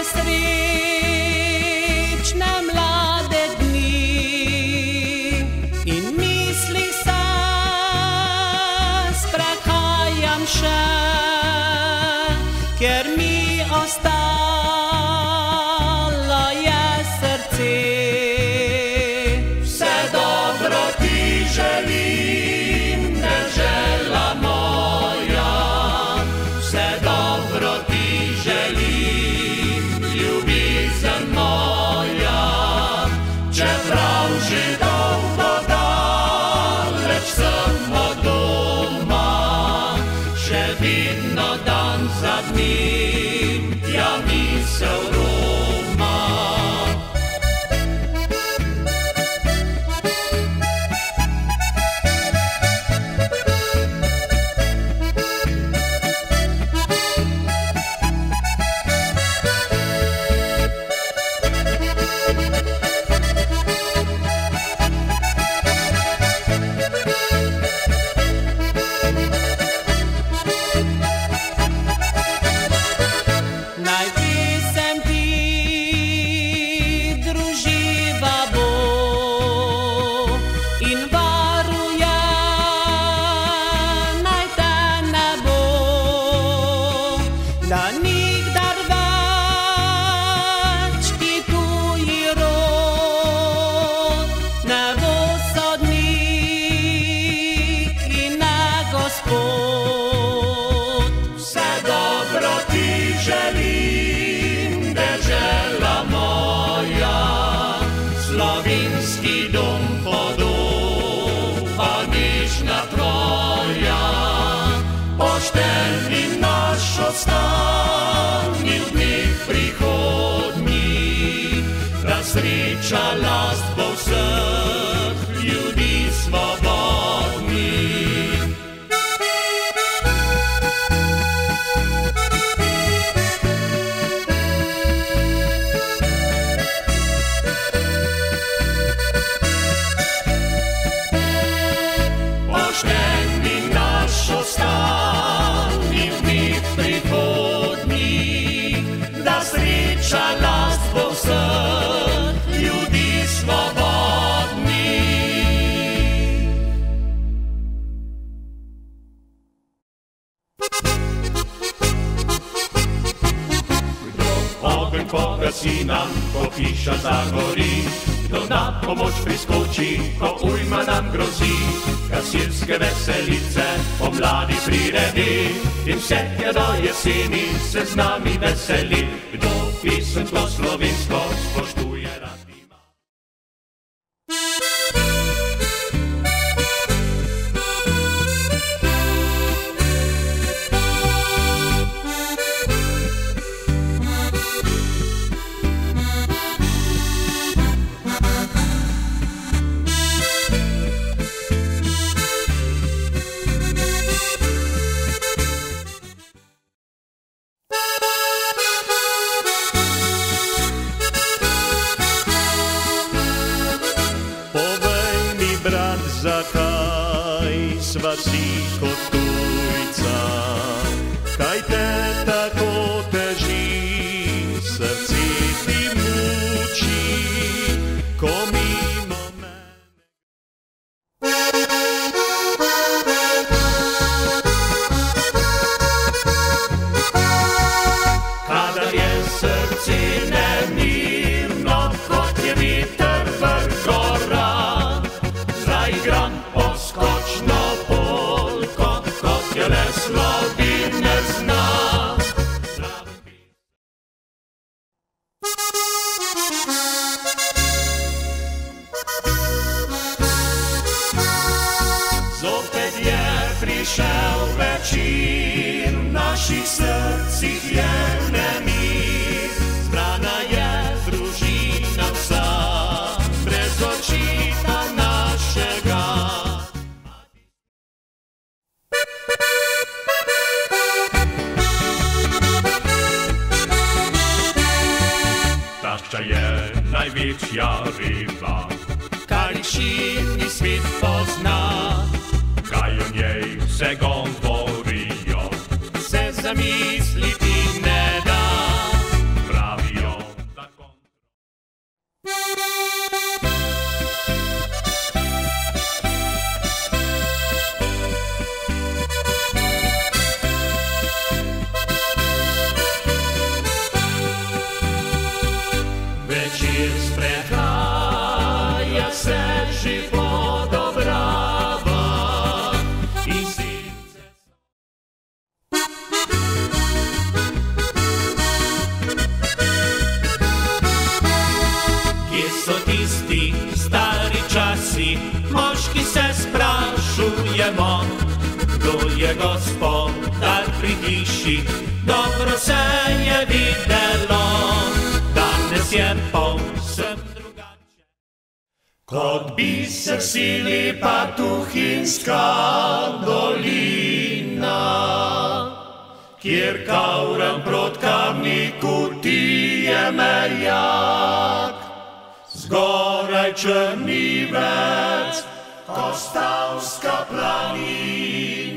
nesrečne mlade dni in misli se sprehajam še, ker mi ostalo je srce. Vse dobro ti želim, dežela moja, vse dobro ti želim, ljubezen moja, čeprav že dolgo daleč sem od doma, še vedno dan za dnem tja misel roma. Naj pesem ti druživa bo in varuje naj te ne bo, da nikdar več ti tuji rod ne bo sodnik in ne gospod. Vse dobro ti želim, dežela moja, slovenski dom podoba nežna tvoja, pošten in naš ostani v dneh prihodnjih, da sreča last bo vseh ljudi svobodnih. Pošteni naš ostani v dneh prihodnjih, da sreča last bo vseh ljudi svobodnih. Kdo ogenj pogasi nam, ko hiša zagori, kdo na pomoč priskoči, ko ujma nam grozi, gasilske veselice pomladi priredi in vse tja do jeseni se z nami veseli. Kdo pisemsko slovensko spoštuje rad ima. Brat, zakaj sva si kot tujca, kaj te tako teži, srce ti muči, ko mimo mene. Kadar je srce nemirno, kot je veter vrh gora, zaigram poskočno polko, kot je le Slovenija zna. Zopet je prišel večer, v naših srcih je nemir, zbrana je družina vsa, brez očita našega. Tašča je največja riba, kar jih širni svet pozna, kaj o njej vse govorijo, se zamisliti ne da. Pravijo kjer sprehaja se život dobrava in srce. Kje so tisti stari časi, moški se sprašujemo, kdo je gospodar pri hiši, dobro se je videlo, danes je povsem drugače. Kot biser sili pa Tuhinjska dolina, kjer Kavran proti Kamniku ti je meljak, zgoraj Črnivec, Kostavska planina.